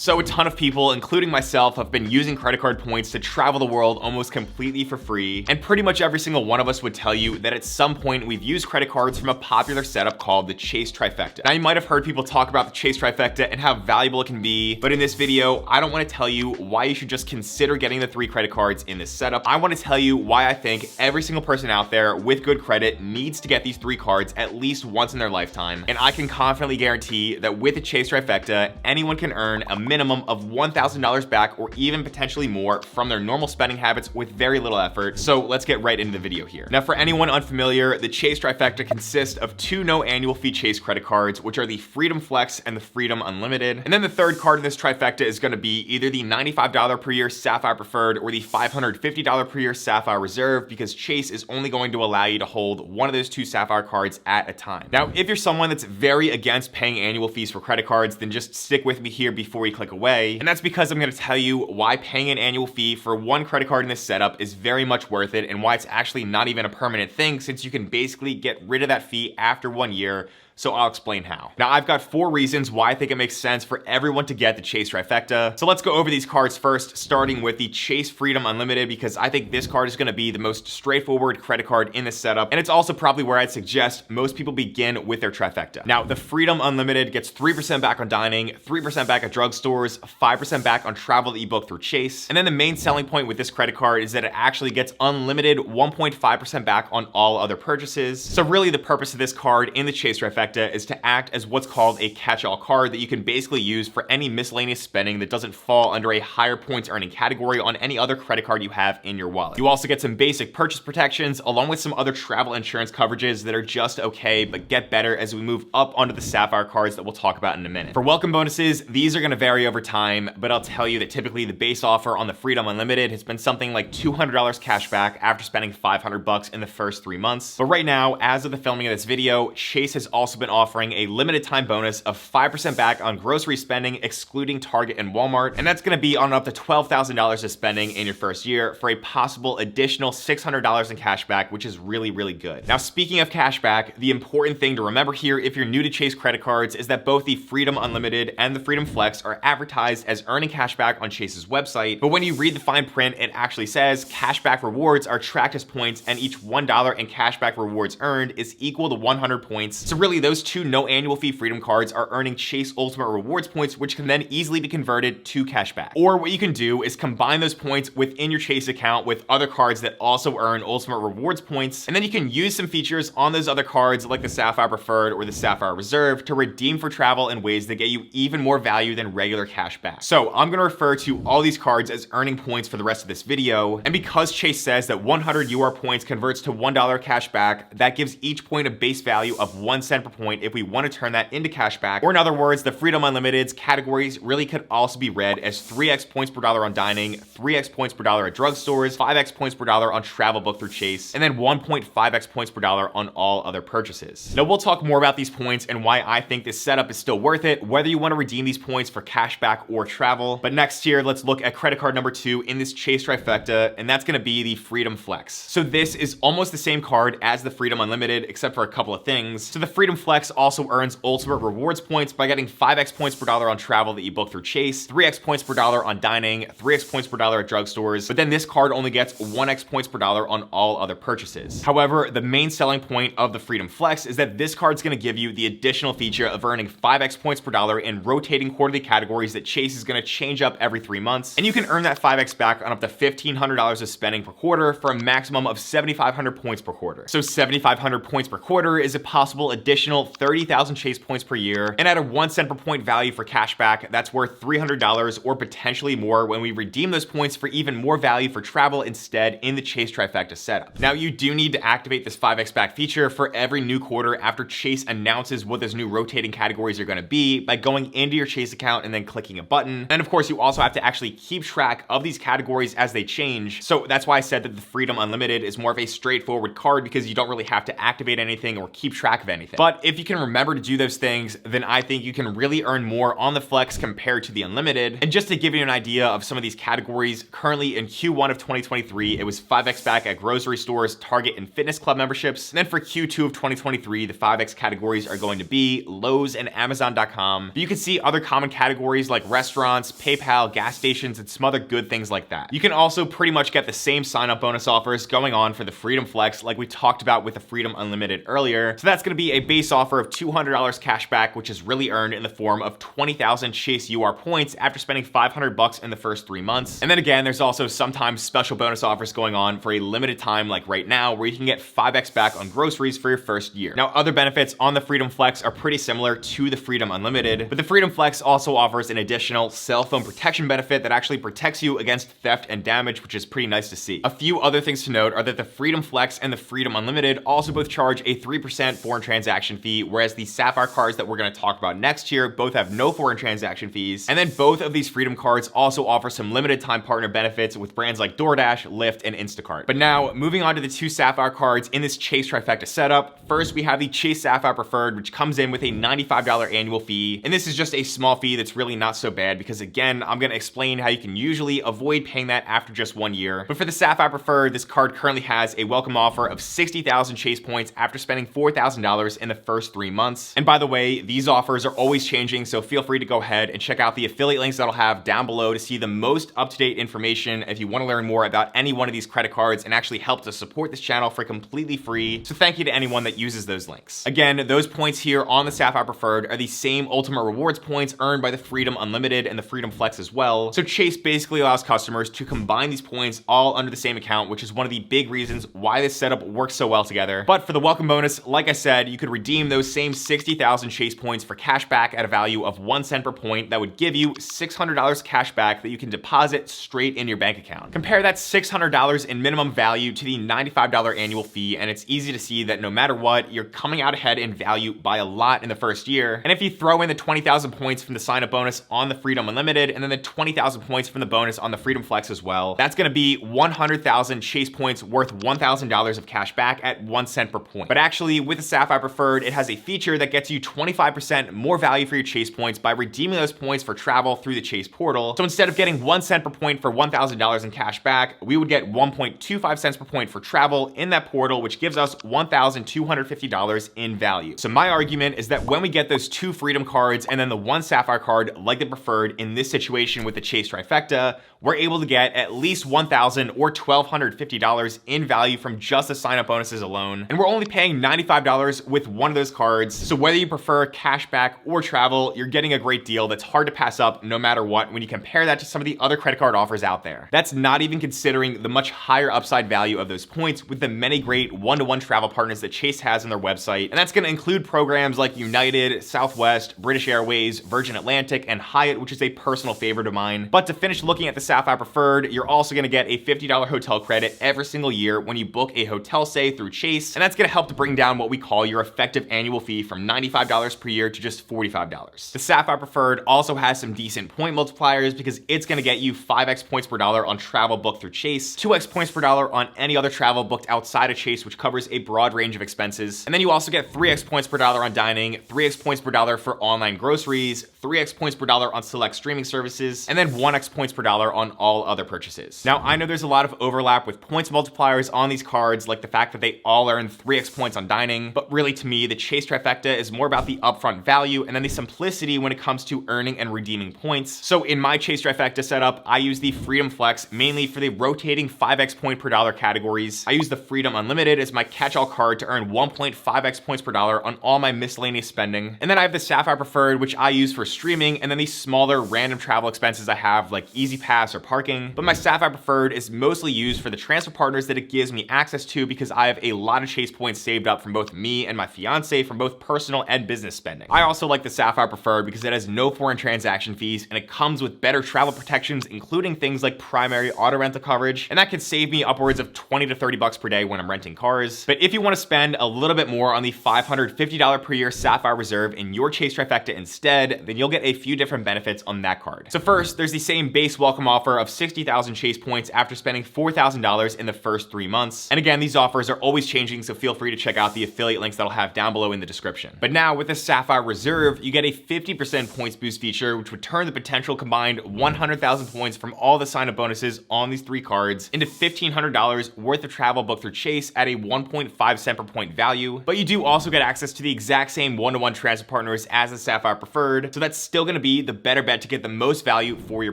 So a ton of people, including myself, have been using credit card points to travel the world almost completely for free. And pretty much every single one of us would tell you that at some point we've used credit cards from a popular setup called the Chase Trifecta. Now you might have heard people talk about the Chase Trifecta and how valuable it can be, but in this video, I don't want to tell you why you should just consider getting the 3 credit cards in this setup. I want to tell you why I think every single person out there with good credit needs to get these 3 cards at least once in their lifetime. And I can confidently guarantee that with the Chase Trifecta, anyone can earn a minimum of $1,000 back or even potentially more from their normal spending habits with very little effort. So let's get right into the video here. Now, for anyone unfamiliar, the Chase Trifecta consists of 2 no annual fee Chase credit cards, which are the Freedom Flex and the Freedom Unlimited. And then the third card in this trifecta is going to be either the $95 per year Sapphire Preferred or the $550 per year Sapphire Reserve, because Chase is only going to allow you to hold one of those 2 Sapphire cards at a time. Now, if you're someone that's very against paying annual fees for credit cards, then just stick with me here before you click away. And that's because I'm going to tell you why paying an annual fee for one credit card in this setup is very much worth it, and why it's actually not even a permanent thing, since you can basically get rid of that fee after 1 year. So I'll explain how. Now, I've got 4 reasons why I think it makes sense for everyone to get the Chase Trifecta. So let's go over these cards first, starting with the Chase Freedom Unlimited, because I think this card is going to be the most straightforward credit card in this setup, and it's also probably where I'd suggest most people begin with their trifecta. Now, the Freedom Unlimited gets 3% back on dining, 3% back at drugstores, 5% back on travel that you book through Chase. And then the main selling point with this credit card is that it actually gets unlimited 1.5% back on all other purchases. So really the purpose of this card in the Chase Trifecta is to act as what's called a catch-all card that you can basically use for any miscellaneous spending that doesn't fall under a higher points earning category on any other credit card you have in your wallet. You also get some basic purchase protections along with some other travel insurance coverages that are just okay but get better as we move up onto the Sapphire cards that we'll talk about in a minute. For welcome bonuses, these are going to vary over time, but I'll tell you that typically the base offer on the Freedom Unlimited has been something like $200 cash back after spending $500 in the first 3 months. But right now, as of the filming of this video, Chase has also been offering a limited time bonus of 5% back on grocery spending, excluding Target and Walmart. And that's going to be on up to $12,000 of spending in your first year for a possible additional $600 in cash back, which is really, really good. Now, speaking of cash back, the important thing to remember here if you're new to Chase credit cards is that both the Freedom Unlimited and the Freedom Flex are advertised as earning cash back on Chase's website. But when you read the fine print, it actually says cashback rewards are tracked as points, and each $1 in cashback rewards earned is equal to 100 points. So really, those 2 no annual fee Freedom cards are earning Chase Ultimate Rewards points, which can then easily be converted to cashback. Or what you can do is combine those points within your Chase account with other cards that also earn Ultimate Rewards points, and then you can use some features on those other cards like the Sapphire Preferred or the Sapphire Reserve to redeem for travel in ways that get you even more value than regular cash back. So I'm going to refer to all these cards as earning points for the rest of this video, and because Chase says that 100 UR points converts to $1 cash back, that gives each point a base value of 1 cent per point if we want to turn that into cash back. Or in other words, the Freedom Unlimited's categories really could also be read as 3x points per dollar on dining, 3x points per dollar at drugstores, 5x points per dollar on travel booked through Chase, and then 1.5x points per dollar on all other purchases. Now, we'll talk more about these points and why I think this setup is still worth it, whether you want to redeem these points for cash back or travel. But next here, let's look at credit card number 2 in this Chase Trifecta, and that's going to be the Freedom Flex. So this is almost the same card as the Freedom Unlimited, except for a couple of things. So the Freedom Flex also earns Ultimate Rewards points by getting 5x points per dollar on travel that you book through Chase, 3x points per dollar on dining, 3x points per dollar at drugstores, but then this card only gets 1x points per dollar on all other purchases. However, the main selling point of the Freedom Flex is that this card's going to give you the additional feature of earning 5x points per dollar in rotating quarterly categories that Chase is going to change up every 3 months, and you can earn that 5x back on up to $1,500 of spending per quarter for a maximum of 7,500 points per quarter. So 7,500 points per quarter is a possible additional 30,000 Chase points per year, and at a 1 cent per point value for cash back, that's worth $300 or potentially more when we redeem those points for even more value for travel instead in the Chase Trifecta setup. Now, you do need to activate this 5x back feature for every new quarter after Chase announces what those new rotating categories are going to be by going into your Chase account and then clicking a button. And of course, you also have to actually keep track of these categories as they change. So that's why I said that the Freedom Unlimited is more of a straightforward card, because you don't really have to activate anything or keep track of anything. But But if you can remember to do those things, then I think you can really earn more on the flex compared to the unlimited. And just to give you an idea of some of these categories, currently in Q1 of 2023, it was 5x back at grocery stores, Target, and fitness club memberships. And then for Q2 of 2023, the 5x categories are going to be Lowe's and Amazon.com. But you can see other common categories like restaurants, PayPal, gas stations, and some other good things like that. You can also pretty much get the same sign-up bonus offers going on for the Freedom Flex like we talked about with the Freedom Unlimited earlier. So that's going to be a base offer of $200 cash back, which is really earned in the form of 20,000 Chase UR points after spending $500 in the first 3 months. And then again, there's also sometimes special bonus offers going on for a limited time like right now, where you can get 5x back on groceries for your first year. Now, other benefits on the Freedom Flex are pretty similar to the Freedom Unlimited, but the Freedom Flex also offers an additional cell phone protection benefit that actually protects you against theft and damage, which is pretty nice to see. A few other things to note are that the Freedom Flex and the Freedom Unlimited also both charge a 3% foreign transaction fee, whereas the Sapphire cards that we're going to talk about next year both have no foreign transaction fees. And then both of these Freedom cards also offer some limited time partner benefits with brands like DoorDash, Lyft, and Instacart. But now, moving on to the two Sapphire cards in this Chase Trifecta setup. First, we have the Chase Sapphire Preferred, which comes in with a $95 annual fee. And this is just a small fee that's really not so bad because, again, I'm going to explain how you can usually avoid paying that after just 1 year. But for the Sapphire Preferred, this card currently has a welcome offer of 60,000 Chase points after spending $4,000 in the first 3 months. And by the way, these offers are always changing, so feel free to go ahead and check out the affiliate links that I'll have down below to see the most up-to-date information if you want to learn more about any one of these credit cards and actually help to support this channel for completely free. So thank you to anyone that uses those links. Again, those points here on the Sapphire Preferred are the same Ultimate Rewards points earned by the Freedom Unlimited and the Freedom Flex as well. So Chase basically allows customers to combine these points all under the same account, which is one of the big reasons why this setup works so well together. But for the welcome bonus, like I said, you could redeem those same 60,000 Chase points for cash back at a value of 1 cent per point. That would give you $600 cash back that you can deposit straight in your bank account. Compare that $600 in minimum value to the $95 annual fee, and it's easy to see that no matter what, you're coming out ahead in value by a lot in the first year. And if you throw in the 20,000 points from the sign-up bonus on the Freedom Unlimited, and then the 20,000 points from the bonus on the Freedom Flex as well, that's gonna be 100,000 Chase points worth $1,000 of cash back at 1 cent per point. But actually, with the Sapphire Preferred, it has a feature that gets you 25% more value for your Chase points by redeeming those points for travel through the Chase portal. So instead of getting 1 cent per point for $1,000 in cash back, we would get 1.25 cents per point for travel in that portal, which gives us $1,250 in value. So my argument is that when we get those two Freedom cards and then the one Sapphire card like the Preferred in this situation with the Chase Trifecta, we're able to get at least $1,000 or $1,250 in value from just the sign-up bonuses alone. And we're only paying $95 with one of those cards. So whether you prefer cashback or travel, you're getting a great deal that's hard to pass up no matter what when you compare that to some of the other credit card offers out there. That's not even considering the much higher upside value of those points with the many great one-to-one travel partners that Chase has on their website. And that's going to include programs like United, Southwest, British Airways, Virgin Atlantic, and Hyatt, which is a personal favorite of mine. But to finish looking at the Sapphire Preferred, you're also going to get a $50 hotel credit every single year when you book a hotel stay through Chase, and that's going to help to bring down what we call your effective annual fee from $95 per year to just $45. The Sapphire Preferred also has some decent point multipliers because it's going to get you 5x points per dollar on travel booked through Chase, 2x points per dollar on any other travel booked outside of Chase, which covers a broad range of expenses, and then you also get 3x points per dollar on dining, 3x points per dollar for online groceries, 3x points per dollar on select streaming services, and then 1x points per dollar on all other purchases. Now, I know there's a lot of overlap with points multipliers on these cards, like the fact that they all earn 3x points on dining, but really to me, the Chase Trifecta is more about the upfront value and then the simplicity when it comes to earning and redeeming points. So in my Chase Trifecta setup, I use the Freedom Flex mainly for the rotating 5x point per dollar categories. I use the Freedom Unlimited as my catch-all card to earn 1.5x points per dollar on all my miscellaneous spending. And then I have the Sapphire Preferred, which I use for streaming, and then these smaller random travel expenses I have like Easy Pass or parking. But my Sapphire Preferred is mostly used for the transfer partners that it gives me access to because I have a lot of Chase points saved up from both me and my fiance from both personal and business spending. I also like the Sapphire Preferred because it has no foreign transaction fees and it comes with better travel protections, including things like primary auto rental coverage, and that could save me upwards of $20 to $30 per day when I'm renting cars. But if you want to spend a little bit more on the $550 per year Sapphire Reserve in your Chase Trifecta instead, then you'll get a few different benefits on that card. So first, there's the same base welcome offer of 60,000 Chase points after spending $4,000 in the first 3 months. And again, these offers are always changing, so feel free to check out the affiliate links that I'll have down down below in the description. But now with the Sapphire Reserve, you get a 50% points boost feature, which would turn the potential combined 100,000 points from all the sign-up bonuses on these 3 cards into $1,500 worth of travel booked through Chase at a 1.5 cent per point value. But you do also get access to the exact same one-to-one transfer partners as the Sapphire Preferred, so that's still going to be the better bet to get the most value for your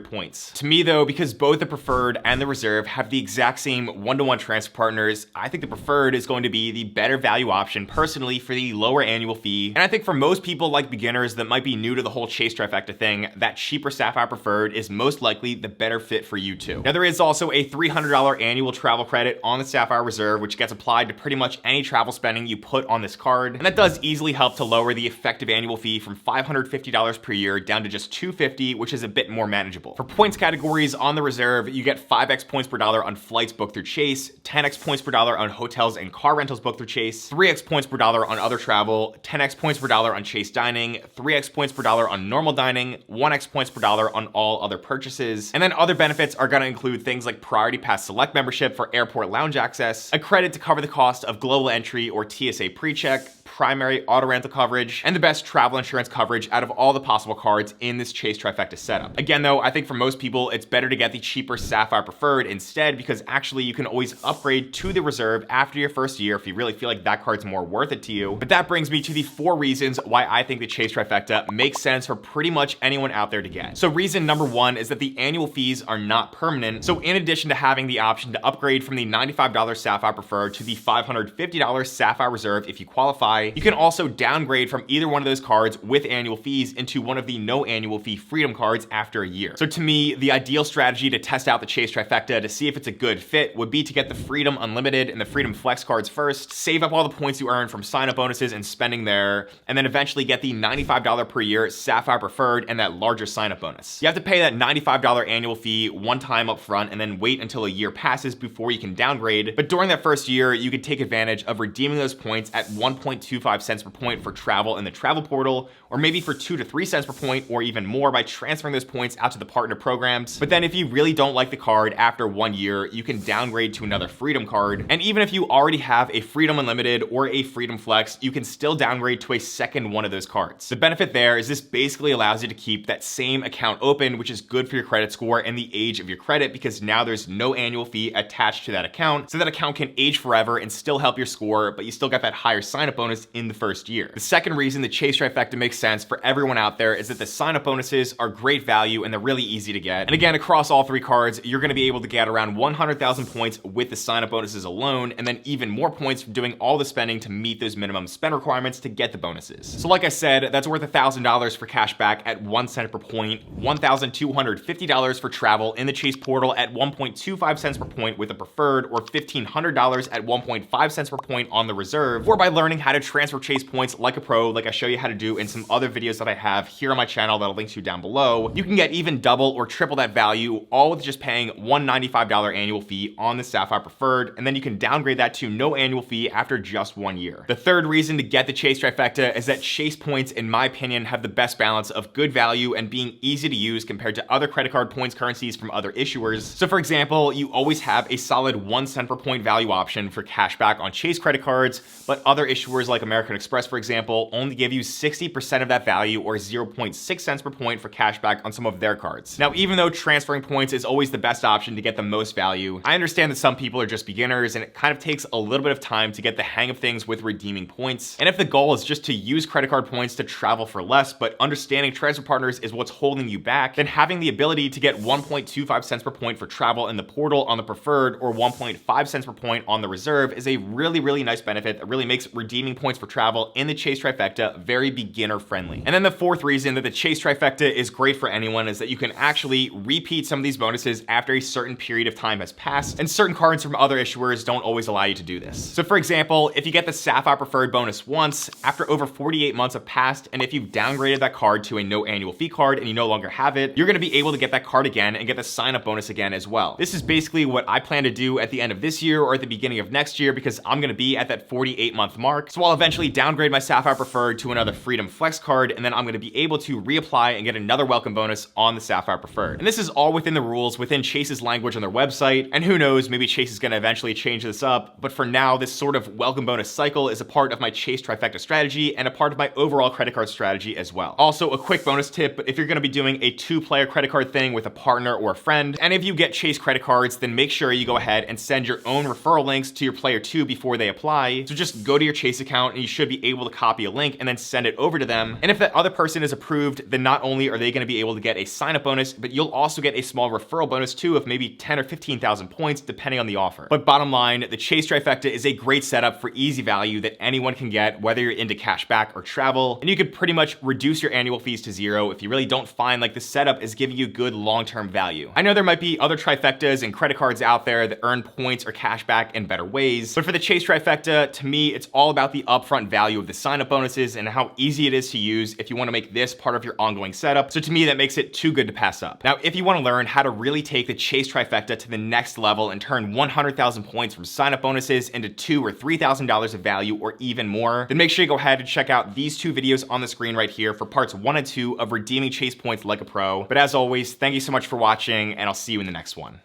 points. To me though, because both the Preferred and the Reserve have the exact same one-to-one transfer partners, I think the Preferred is going to be the better value option personally for the lower annual fee. And I think for most people like beginners that might be new to the whole Chase Trifecta thing, that cheaper Sapphire Preferred is most likely the better fit for you too. Now there is also a $300 annual travel credit on the Sapphire Reserve, which gets applied to pretty much any travel spending you put on this card. And that does easily help to lower the effective annual fee from $550 per year down to just $250, which is a bit more manageable. For points categories on the Reserve, you get 5x points per dollar on flights booked through Chase, 10x points per dollar on hotels and car rentals booked through Chase, 3x points per dollar on other travel, 10x points per dollar on Chase dining, 3x points per dollar on normal dining, 1x points per dollar on all other purchases. And then other benefits are going to include things like Priority Pass Select membership for airport lounge access, a credit to cover the cost of global entry or TSA pre-check, primary auto rental coverage, and the best travel insurance coverage out of all the possible cards in this Chase Trifecta setup. Again though, I think for most people, it's better to get the cheaper Sapphire Preferred instead, because actually you can always upgrade to the Reserve after your first year if you really feel like that card's more worth it to you. But that brings me to the 4 reasons why I think the Chase Trifecta makes sense for pretty much anyone out there to get. So reason number 1 is that the annual fees are not permanent. So in addition to having the option to upgrade from the $95 Sapphire Preferred to the $550 Sapphire Reserve if you qualify, you can also downgrade from either one of those cards with annual fees into one of the no annual fee Freedom cards after a year. So to me, the ideal strategy to test out the Chase Trifecta to see if it's a good fit would be to get the Freedom Unlimited and the Freedom Flex cards first, save up all the points you earn from sign-up bonuses and spending there, and then eventually get the $95 per year Sapphire Preferred and that larger sign-up bonus. You have to pay that $95 annual fee one time up front and then wait until a year passes before you can downgrade. But during that first year, you could take advantage of redeeming those points at 1.25 cents per point for travel in the travel portal, or maybe for 2 to 3 cents per point or even more by transferring those points out to the partner programs. But then if you really don't like the card after 1 year, you can downgrade to another Freedom card. And even if you already have a Freedom Unlimited or a Freedom Flex, you can still downgrade to a second one of those cards. The benefit there is this basically allows you to keep that same account open, which is good for your credit score and the age of your credit, because now there's no annual fee attached to that account. So that account can age forever and still help your score, but you still get that higher sign-up bonus in the first year. The second reason the Chase Trifecta makes sense for everyone out there is that the sign-up bonuses are great value and they're really easy to get. And again, across all 3 cards, you're going to be able to get around 100,000 points with the sign-up bonuses alone, and then even more points from doing all the spending to meet those minimum spend requirements to get the bonuses. So like I said, that's worth $1,000 for cash back at 1 cent per point, $1,250 for travel in the Chase portal at 1.25 cents per point with a Preferred, or $1,500 at 1.5 cents per point on the Reserve, or by learning how to transfer Chase points like a pro, like I show you how to do in some other videos that I have here on my channel that I'll link to down below. You can get even double or triple that value, all with just paying $195 annual fee on the Sapphire Preferred, and then you can downgrade that to no annual fee after just 1 year. The third reason to get the Chase Trifecta is that Chase points, in my opinion, have the best balance of good value and being easy to use compared to other credit card points currencies from other issuers. So for example, you always have a solid 1 cent per point value option for cashback on Chase credit cards, but other issuers like American Express, for example, only give you 60% of that value, or 0.6 cents per point for cashback on some of their cards. Now, even though transferring points is always the best option to get the most value, I understand that some people are just beginners and it kind of takes a little bit of time to get the hang of things with redeeming points. And if the goal is just to use credit card points to travel for less, but understanding transfer partners is what's holding you back, then having the ability to get 1.25 cents per point for travel in the portal on the Preferred, or 1.5 cents per point on the Reserve, is a really, really nice benefit that really makes redeeming points for travel in the Chase Trifecta very beginner friendly. And then the fourth reason that the Chase Trifecta is great for anyone is that you can actually repeat some of these bonuses after a certain period of time has passed, and certain cards from other issuers don't always allow you to do this. So for example, if you get the Sapphire Preferred bonus once, after over 48 months have passed, and if you've downgraded that card to a no annual fee card and you no longer have it, you're going to be able to get that card again and get the sign up bonus again as well. This is basically what I plan to do at the end of this year or at the beginning of next year, because I'm going to be at that 48 month mark. So I'll eventually downgrade my Sapphire Preferred to another Freedom Flex card, and then I'm gonna be able to reapply and get another welcome bonus on the Sapphire Preferred. And this is all within the rules, within Chase's language on their website, and who knows, maybe Chase is gonna eventually change this up, but for now, this sort of welcome bonus cycle is a part of my Chase Trifecta strategy and a part of my overall credit card strategy as well. Also, a quick bonus tip, if you're gonna be doing a 2-player credit card thing with a partner or a friend, and if you get Chase credit cards, then make sure you go ahead and send your own referral links to your player 2 before they apply. So just go to your Chase account and you should be able to copy a link and then send it over to them. And if that other person is approved, then not only are they gonna be able to get a sign-up bonus, but you'll also get a small referral bonus too of maybe 10 or 15,000 points, depending on the offer. But bottom line, the Chase Trifecta is a great setup for easy value that anyone can get, whether you're into cashback or travel, and you could pretty much reduce your annual fees to 0 if you really don't find like the setup is giving you good long-term value. I know there might be other trifectas and credit cards out there that earn points or cashback in better ways, but for the Chase Trifecta, to me, it's all about the upfront value of the sign-up bonuses and how easy it is to use if you want to make this part of your ongoing setup. So to me, that makes it too good to pass up. Now, if you want to learn how to really take the Chase Trifecta to the next level and turn 100,000 points from sign-up bonuses into $2,000 or $3,000 of value or even more, then make sure you go ahead and check out these 2 videos on the screen right here for parts 1 and 2 of redeeming Chase points like a pro. But as always, thank you so much for watching, and I'll see you in the next one.